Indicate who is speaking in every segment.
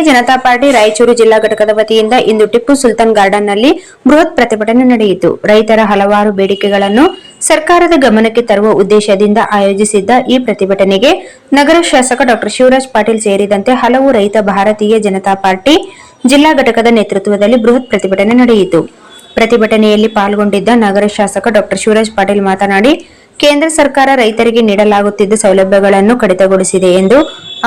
Speaker 1: Janata party Raichur ಜಿಲ್ಲಾ ಘಟಕದ ವತಿಯಿಂದ ಇಂದು ಟಿಪ್ಪು ಸುಲ್ತಾನ್ ಗಾರ್ಡನ್ನಲ್ಲಿ ಬೃಹತ್ ಪ್ರತಿಭಟನೆ ನಡೆಯಿತು. ರೈತರ ಹಲವಾರು ಬೇಡಿಕೆಗಳನ್ನು ಸರ್ಕಾರದ ಗಮನಕ್ಕೆ ತರುವ ಉದ್ದೇಶದಿಂದ ಆಯೋಜಿಸಿದ್ದ ಈ ಪ್ರತಿಭಟನೆಗೆ ನಗರ ಶಾಸಕ ಡಾ ಶಿವರಾಜ್ ಪಾಟೀಲ್ ಸೇರಿದಂತೆ ಹಲವು ರೈತ ಭಾರತೀಯ ಜನತಾ ಪಾರ್ಟಿ ಜಿಲ್ಲಾ ಘಟಕದ ನೇತೃತ್ವದಲ್ಲಿ ಬೃಹತ್ ಪ್ರತಿಭಟನೆ ನಡೆಯಿತು. ಪ್ರತಿಭಟನೆಯಲ್ಲಿ ಪಾಲ್ಗೊಂಡಿದ್ದ ನಗರ ಶಾಸಕ ಡಾ ಶಿವರಾಜ್ ಪಾಟೀಲ್ ಮಾತನಾಡಿ, ಕೇಂದ್ರ ಸರ್ಕಾರ ರೈತರಿಗೆ ನೀಡಲಾಗುತ್ತಿದ್ದ ಸೌಲಭ್ಯಗಳನ್ನು ಕಡಿತಗೊಳಿಸಿದೆ ಎಂದು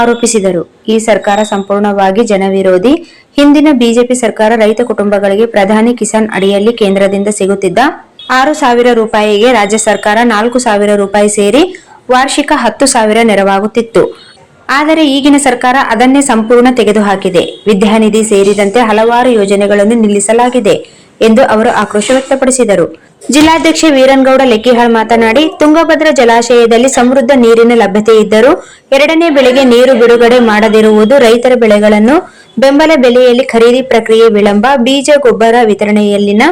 Speaker 1: ಆರೋಪಿಸಿದರು. ಈ ಸರ್ಕಾರ ಸಂಪೂರ್ಣವಾಗಿ ಜನವಿರೋಧಿ. ಹಿಂದಿನ ಬಿಜೆಪಿ ಸರ್ಕಾರ ರೈತ ಕುಟುಂಬಗಳಿಗೆ ಪ್ರಧಾನಿ ಕಿಸಾನ್ ಅಡಿಯಲ್ಲಿ ಕೇಂದ್ರದಿಂದ ಸಿಗುತ್ತಿದ್ದ 6,000 ರೂಪಾಯಿಗೆ ರಾಜ್ಯ ಸರ್ಕಾರ 4,000 ರೂಪಾಯಿ ಸೇರಿ ವಾರ್ಷಿಕ 10,000 ನೆರವಾಗುತ್ತಿತ್ತು. ಆದರೆ ಈಗಿನ ಸರ್ಕಾರ ಅದನ್ನೇ ಸಂಪೂರ್ಣ ತೆಗೆದುಹಾಕಿದೆ. ವಿದ್ಯಾನಿಧಿ ಸೇರಿದಂತೆ ಹಲವಾರು ಯೋಜನೆಗಳನ್ನು ನಿಲ್ಲಿಸಲಾಗಿದೆ ಎಂದು ಅವರು ಆಕ್ರೋಶ ವ್ಯಕ್ತಪಡಿಸಿದರು. ಜಿಲ್ಲಾಧ್ಯಕ್ಷ ವೀರನಗೌಡ ಲೆಕ್ಕಿಹಾಳ್ ಮಾತನಾಡಿ, ತುಂಗಭದ್ರಾ ಜಲಾಶಯದಲ್ಲಿ ಸಮೃದ್ಧ ನೀರಿನ ಲಭ್ಯತೆ ಇದ್ದರೂ ಎರಡನೇ ಬೆಳೆಗೆ ನೀರು ಬಿಡುಗಡೆ ಮಾಡದಿರುವುದು, ರೈತರ ಬೆಳೆಗಳನ್ನು ಬೆಂಬಲ ಬೆಲೆಯಲ್ಲಿ ಖರೀದಿ ಪ್ರಕ್ರಿಯೆ ವಿಳಂಬ, ಬೀಜ ಗೊಬ್ಬರ ವಿತರಣೆಯಲ್ಲಿನ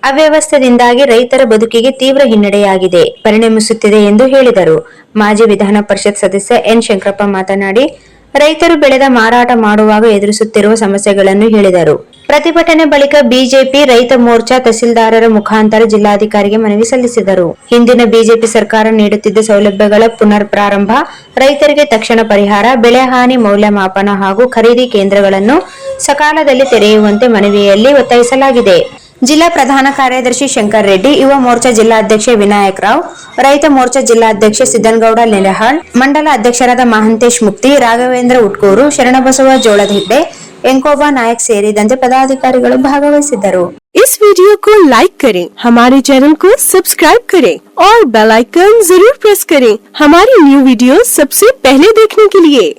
Speaker 1: ಅವ್ಯವಸ್ಥೆಯಿಂದಾಗಿ ರೈತರ ಬದುಕಿಗೆ ತೀವ್ರ ಹಿನ್ನಡೆಯಾಗಿದೆ ಪರಿಣಮಿಸುತ್ತಿದೆ ಎಂದು ಹೇಳಿದರು. ಮಾಜಿ ವಿಧಾನ ಪರಿಷತ್ ಸದಸ್ಯ ಎನ್ ಶಂಕರಪ್ಪ ಮಾತನಾಡಿ, ರೈತರು ಬೆಳೆದ ಮಾರಾಟ ಮಾಡುವಾಗ ಎದುರಿಸುತ್ತಿರುವ ಸಮಸ್ಯೆಗಳನ್ನು ಹೇಳಿದರು. ಪ್ರತಿಭಟನೆ ಬಳಿಕ ಬಿಜೆಪಿ ರೈತ ಮೋರ್ಚಾ ತಹಸೀಲ್ದಾರರ ಮುಖಾಂತರ ಜಿಲ್ಲಾಧಿಕಾರಿಗೆ ಮನವಿ ಸಲ್ಲಿಸಿದರು. ಹಿಂದಿನ ಬಿಜೆಪಿ ಸರ್ಕಾರ ನೀಡುತ್ತಿದ್ದ ಸೌಲಭ್ಯಗಳ ಪುನರ್ ಪ್ರಾರಂಭ, ರೈತರಿಗೆ ತಕ್ಷಣ ಪರಿಹಾರ, ಬೆಳೆ ಹಾನಿ ಮೌಲ್ಯಮಾಪನ ಹಾಗೂ ಖರೀದಿ ಕೇಂದ್ರಗಳನ್ನು ಸಕಾಲದಲ್ಲಿ ತೆರೆಯುವಂತೆ ಮನವಿಯಲ್ಲಿ ಒತ್ತಾಯಿಸಲಾಗಿದೆ. ಜಿಲ್ಲಾ ಪ್ರಧಾನ ಕಾರ್ಯದರ್ಶಿ ಶಂಕರ್ ರೆಡ್ಡಿ, ಯುವ ಮೋರ್ಚಾ ಜಿಲ್ಲಾಧ್ಯಕ್ಷ ವಿನಾಯಕ್ ರಾವ್, ರೈತ ಮೋರ್ಚಾ ಜಿಲ್ಲಾಧ್ಯಕ್ಷ ಸಿದ್ದನಗೌಡ ನೆಲಹಾಳ್, ಮಂಡಲ ಅಧ್ಯಕ್ಷರಾದ ಮಹಾಂತೇಶ್ ಮುಕ್ತಿ, ರಾಘವೇಂದ್ರ ಉಟ್ಕೂರು, ಶರಣಬಸವ ಜೋಳದಿಡ್ಡೆ, ಎಂಕೋಬಾ नायक ಸೇರಿದಂತೆ ಪದಾಧಿಕಾರಿಗಳು ಭಾಗವಹಿಸಿದ್ದರು.
Speaker 2: इस वीडियो को लाइक करें, हमारे चैनल को सब्सक्राइब करें और बेल आइकन जरूर प्रेस करें हमारी न्यू वीडियो सबसे पहले देखने के लिए।